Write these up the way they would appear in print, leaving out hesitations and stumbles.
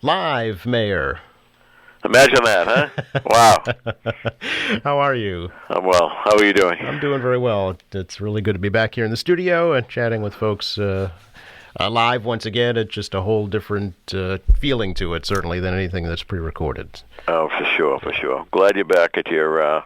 Live, Mayor. Imagine that, huh? Wow. How are you? I'm well. How are you doing? I'm doing very well. It's really good to be back here in the studio and chatting with folks live once again. It's just a whole different feeling to it, certainly, than anything that's pre-recorded. Oh, for sure. Glad you're back at your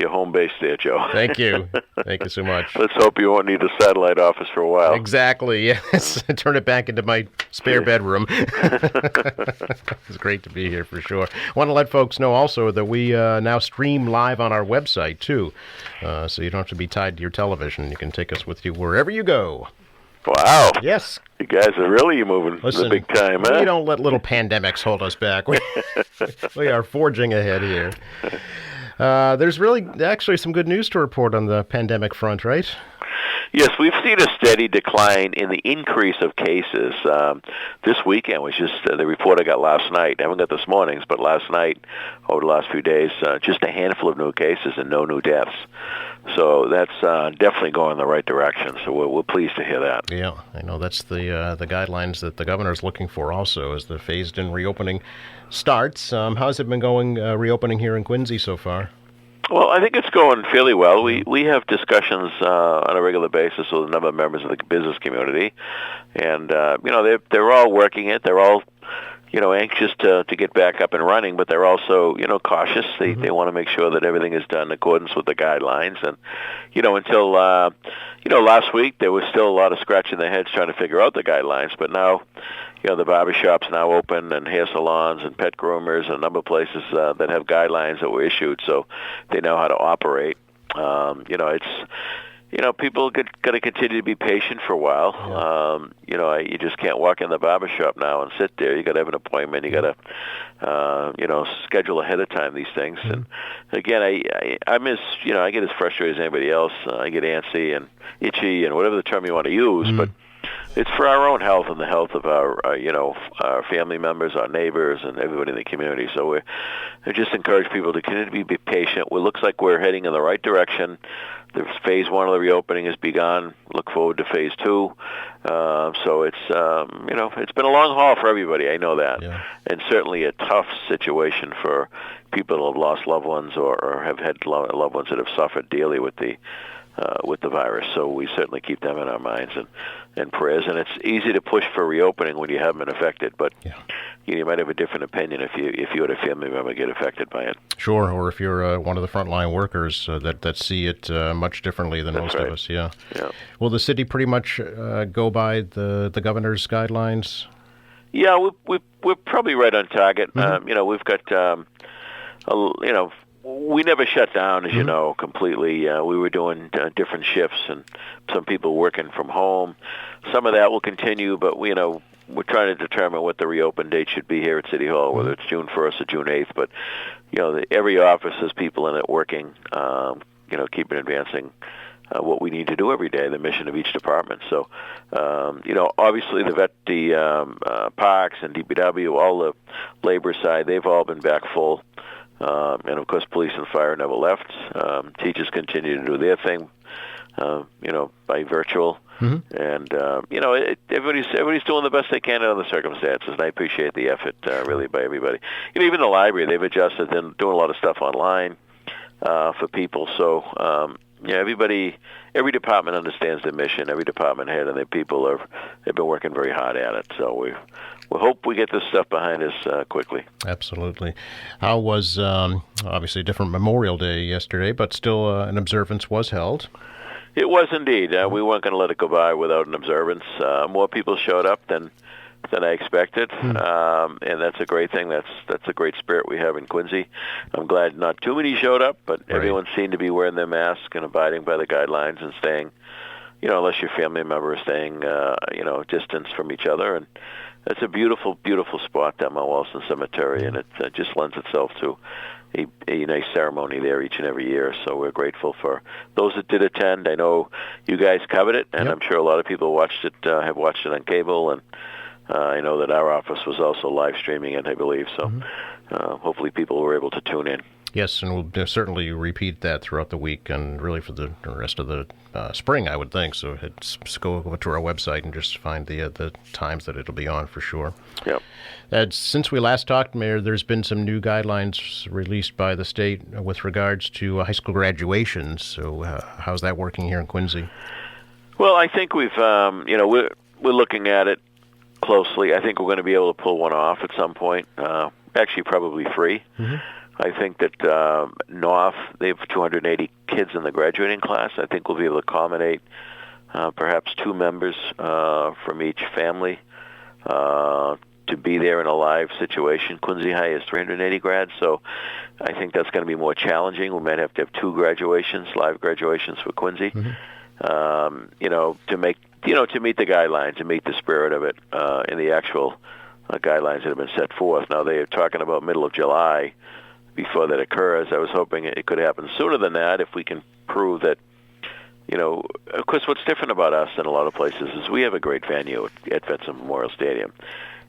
home base there, Joe. Thank you. Thank you so much. Let's hope you won't need a satellite office for a while. Exactly, yes. Turn it back into my spare bedroom. It's great to be here for sure. I want to let folks know also that we now stream live on our website, too. So you don't have to be tied to your television. You can take us with you wherever you go. Wow. Yes. You guys are really moving the big time, huh? We don't let little pandemics hold us back. We are forging ahead here. There's really actually some good news to report on the pandemic front, right? Yes, we've seen a steady decline in the increase of cases. This weekend was just the report I got last night. I haven't got this morning's, but last night, over the last few days, just a handful of new cases and no new deaths. So that's definitely going in the right direction. So we're pleased to hear that. Yeah, I know that's the guidelines that the governor's looking for also as the phased-in reopening starts. How's it been going reopening here in Quincy so far? Well, I think it's going fairly well. We have discussions on a regular basis with a number of members of the business community, and they're all working it. They're all anxious to get back up and running, but they're also cautious. They want to make sure that everything is done in accordance with the guidelines. And until last week there was still a lot of scratching their heads trying to figure out the guidelines, but now the barber shops now open, and hair salons and pet groomers and a number of places that have guidelines that were issued, so they know how to operate. People got to continue to be patient for a while. Yeah. You just can't walk in the barber shop now and sit there. You got to have an appointment. You got to, schedule ahead of time these things. Mm-hmm. And again, I get as frustrated as anybody else. I get antsy and itchy and whatever the term you want to use, but it's for our own health and the health of our family members, our neighbors, and everybody in the community. So I just encourage people to continue to be patient. It looks like we're heading in the right direction. The phase 1 of the reopening has begun. Look forward to phase 2. So it's been a long haul for everybody. I know that, and certainly a tough situation for people who have lost loved ones or have had loved ones that have suffered dearly with the virus. So we certainly keep them in our minds and prayers. And it's easy to push for reopening when you haven't been affected, but you might have a different opinion if you had a family member get affected by it. Sure, or if you're one of the frontline workers that see it much differently than most of us. Yeah. Will the city pretty much go by the governor's guidelines? Yeah, we're probably right on target. We've got we never shut down, as you know, completely. We were doing different shifts, and some people working from home. Some of that will continue, but we're trying to determine what the reopen date should be here at City Hall, whether it's June 1st or June 8th. But every office has people in it working, keeping advancing what we need to do every day, the mission of each department. So, obviously the parks and DPW, all the labor side, they've all been back full. And of course, police and fire never left. Teachers continue to do their thing, by virtual. And everybody's doing the best they can under the circumstances. And I appreciate the effort, really, by everybody. Even the library, they've adjusted and doing a lot of stuff online for people. So every department understands their mission. Every department head and their people have been working very hard at it. So we hope we get this stuff behind us quickly. Absolutely. How was, obviously, a different Memorial Day yesterday, but still an observance was held? It was indeed. We weren't going to let it go by without an observance. More people showed up than I expected, and that's a great thing. That's a great spirit we have in Quincy. I'm glad not too many showed up, but everyone seemed to be wearing their mask and abiding by the guidelines and staying, unless your family member is staying, distance from each other. And it's a beautiful, beautiful spot down Mount Wellston Cemetery, and it just lends itself to a nice ceremony there each and every year. So we're grateful for those that did attend. I know you guys covered it, and I'm sure a lot of people watched it, have watched it on cable, and I know that our office was also live streaming it, I believe. So hopefully people were able to tune in. Yes, and we'll certainly repeat that throughout the week and really for the rest of the spring, I would think. So go over to our website and just find the times that it'll be on for sure. Yep. Since we last talked, Mayor, there's been some new guidelines released by the state with regards to high school graduations. So how's that working here in Quincy? Well, I think we've, we're looking at it closely. I think we're going to be able to pull one off at some point. Actually, probably 3. Mm-hmm. I think that North, they have 280 kids in the graduating class. I think we'll be able to accommodate perhaps 2 members from each family to be there in a live situation. Quincy High has 380 grads, so I think that's going to be more challenging. We might have to have 2 graduations, live graduations for Quincy, to make, to meet the guidelines, to meet the spirit of it in the actual guidelines that have been set forth. Now, they are talking about middle of July before that occurs. I was hoping it could happen sooner than that if we can prove that, of course, what's different about us in a lot of places is we have a great venue at Vincent Memorial Stadium.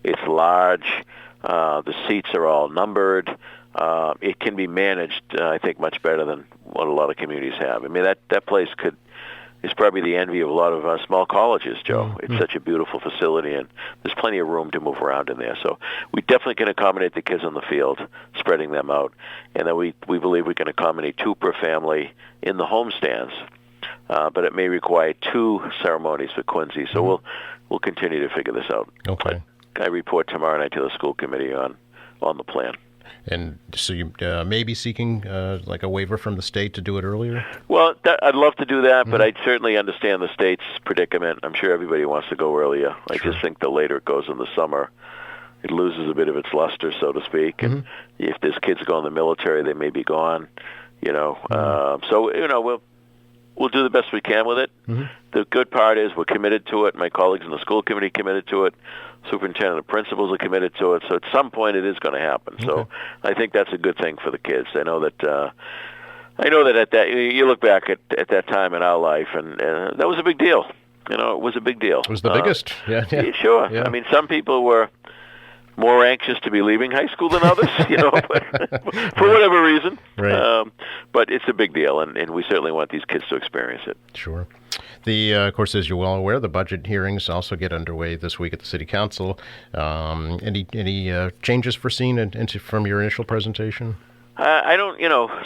It's large. The seats are all numbered. It can be managed, I think, much better than what a lot of communities have. I mean, that place is probably the envy of a lot of small colleges, Joe. Mm-hmm. It's such a beautiful facility, and there's plenty of room to move around in there. So we definitely can accommodate the kids on the field, spreading them out. And then we believe we can accommodate 2 per family in the home stands. But it may require 2 ceremonies for Quincy. So we'll continue to figure this out. Okay. I report tomorrow night to the school committee on the plan. And so you may be seeking like a waiver from the state to do it earlier? Well, I'd love to do that, but I certainly understand the state's predicament. I'm sure everybody wants to go earlier. I just think the later it goes in the summer, it loses a bit of its luster, so to speak. And if there's kids go in the military, they may be gone. So we'll do the best we can with it. The good part is we're committed to it. My colleagues in the school committee committed to it. Superintendent and principals are committed to it. So at some point it is going to happen. Okay. So I think that's a good thing for the kids. I know that at that you look back at that time in our life, and that was a big deal. It was a big deal. It was the biggest. Yeah. Sure. Yeah. I mean, some people were more anxious to be leaving high school than others, but for whatever reason. Right. But it's a big deal, and we certainly want these kids to experience it. Sure. Of course, as you're well aware, the budget hearings also get underway this week at the City Council. Any changes foreseen from your initial presentation? I don't,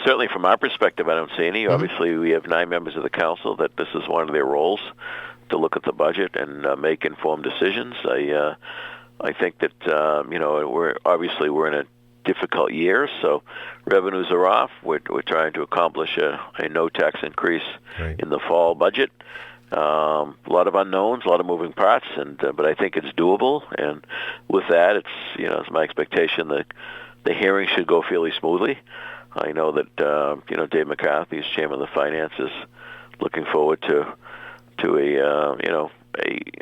certainly from our perspective, I don't see any. Obviously, we have 9 members of the council that this is one of their roles, to look at the budget and make informed decisions. I think that, we're in a difficult year, so revenues are off. We're trying to accomplish a no tax increase in the fall budget. A lot of unknowns, a lot of moving parts, but I think it's doable. And with that, it's my expectation that the hearing should go fairly smoothly. I know that Dave McCarthy, as chairman of the finance, is looking forward to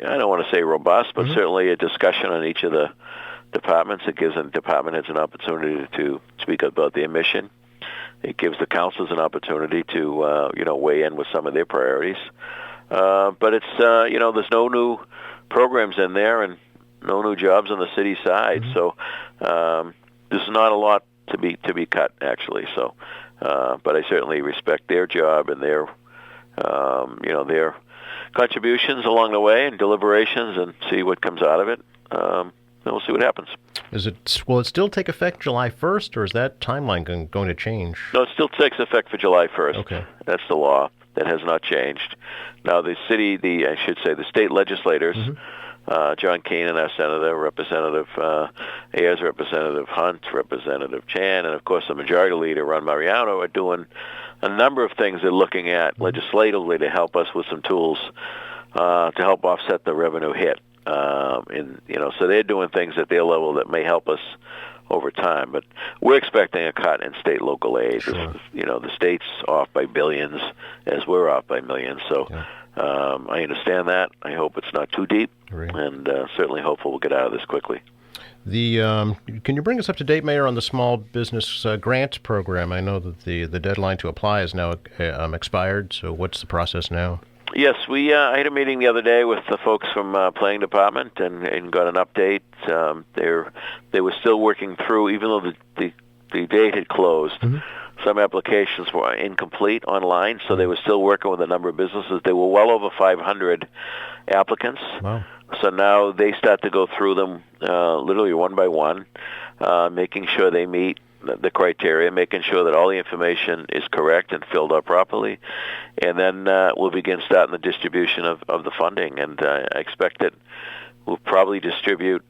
I don't want to say robust, but certainly a discussion on each of the departments. It gives the department heads an opportunity to speak about their mission. It gives the councils an opportunity to weigh in with some of their priorities. But it's there's no new programs in there and no new jobs on the city side. So there's not a lot to be cut actually. So, but I certainly respect their job and their their contributions along the way and deliberations, and see what comes out of it. We'll see what happens. Will it still take effect July 1st, or is that timeline going to change? No, it still takes effect for July 1st. Okay. That's the law. That has not changed. Now, the state legislators, John Keenan, our senator, Representative Ayers, Representative Hunt, Representative Chan, and, of course, the majority leader, Ron Mariano, are doing a number of things they're looking at legislatively to help us with some tools to help offset the revenue hit. So they're doing things at their level that may help us over time. But we're expecting a cut in state local aid. Sure. The state's off by billions, as we're off by millions. So I understand that. I hope it's not too deep, and certainly hopeful we'll get out of this quickly. Can you bring us up to date, Mayor, on the small business grant program? I know that the deadline to apply is now expired. So what's the process now? Yes, I had a meeting the other day with the folks from planning department and got an update. They were still working through, even though the date had closed. Some applications were incomplete online, so they were still working with a number of businesses. They were well over 500 applicants. Wow. So now they start to go through them literally one by one, making sure they meet the criteria, making sure that all the information is correct and filled out properly, and then we'll begin starting the distribution of the funding. And I expect that we'll probably distribute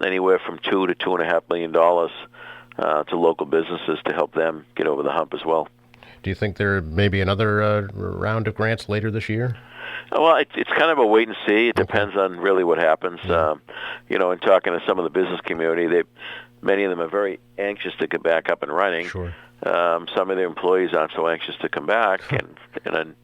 anywhere from $2 to $2.5 million to local businesses to help them get over the hump as well. Do you think there may be another round of grants later this year? Well, it's kind of a wait and see. It depends on really what happens. In talking to some of the business community, many of them are very anxious to get back up and running. Sure. Some of their employees aren't so anxious to come back, and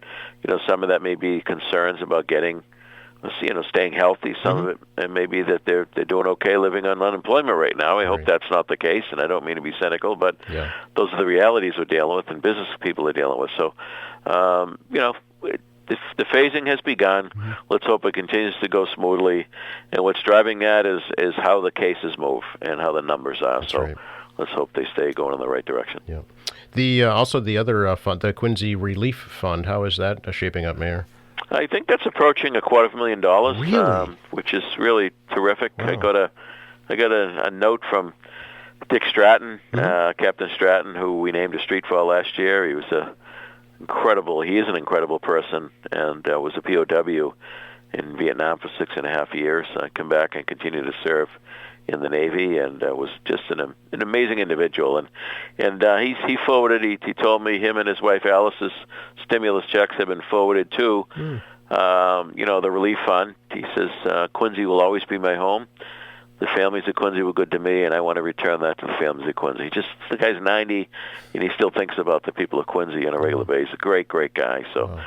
some of that may be concerns about staying healthy. Some of it, and maybe that they're doing okay living on unemployment right now. I hope that's not the case, and I don't mean to be cynical, but those are the realities we're dealing with, and business people are dealing with. So, the phasing has begun. Let's hope it continues to go smoothly. And what's driving that is how the cases move and how the numbers are. That's so right. Let's hope they stay going in the right direction. Yeah. Also the other fund, the Quincy Relief Fund, how is that shaping up, Mayor? I think that's approaching $250,000, Really? which is really terrific. Wow. I got a note from Dick Stratton, Captain Stratton, who we named a street for last year. He was he is an incredible person, and was a POW in Vietnam for 6.5 years. Come back and continue to serve in the Navy, and was just an amazing individual. And he forwarded. He told me him and his wife Alice's stimulus checks have been forwarded to the relief fund. He says Quincy will always be my home. The families of Quincy were good to me, and I want to return that to the families of Quincy. The guy's 90, and he still thinks about the people of Quincy on a regular basis. Great guy. So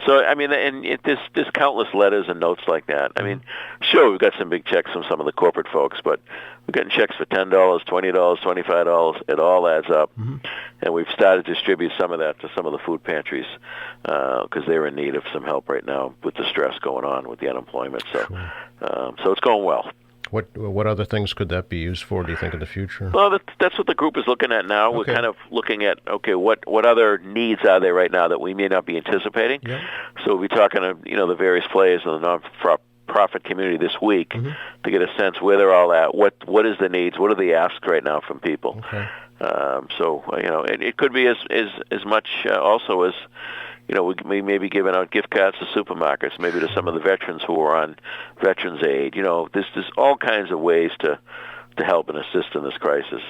I mean, and there's countless letters and notes like that. I mean, sure, we've got some big checks from some of the corporate folks, but we're getting checks for $10, $20, $25. It all adds up, and we've started to distribute some of that to some of the food pantries because they're in need of some help right now with the stress going on with the unemployment. So, so it's going well. What other things could that be used for, do you think, in the future? Well, that's what the group is looking at now. Okay. We're kind of looking at, what other needs are there right now that we may not be anticipating? Yeah. So we'll be talking to, the various players in the non-profit community this week to get a sense where they're all at, what is the needs, what are the asks right now from people. Okay. It could be as much also as, we may be giving out gift cards to supermarkets, maybe to some of the veterans who are on Veterans Aid. There's all kinds of ways to help and assist in this crisis.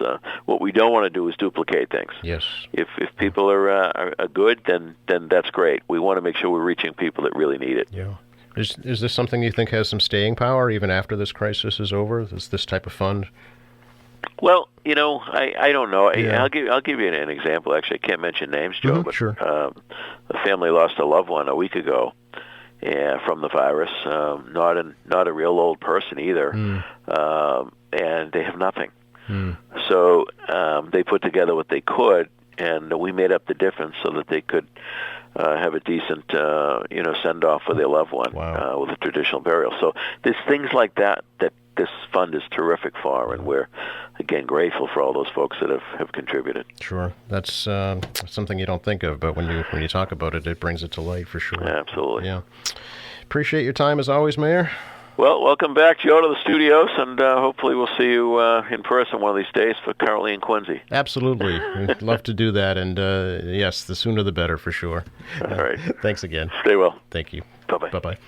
What we don't want to do is duplicate things. Yes. If people are good, then that's great. We want to make sure we're reaching people that really need it. Yeah. Is this something you think has some staying power even after this crisis is over? This type of fund? Well, I don't know. Yeah. I'll give you an example. Actually, I can't mention names, Joe, but sure. a family lost a loved one a week ago from the virus. Not a real old person either, and they have nothing. So they put together what they could, and we made up the difference so that they could have a decent send off for their loved one with a traditional burial. So there's things like that this fund is terrific for, and we're, again, grateful for all those folks that have contributed. Sure. That's something you don't think of, but when you talk about it, it brings it to light for sure. Absolutely. Yeah. Appreciate your time as always, Mayor. Well, welcome back, Joe, to the studios, and hopefully we'll see you in person one of these days for currently in Quincy. Absolutely. We'd love to do that, and yes, the sooner the better for sure. All right. Thanks again. Stay well. Thank you. Bye-bye. Bye-bye.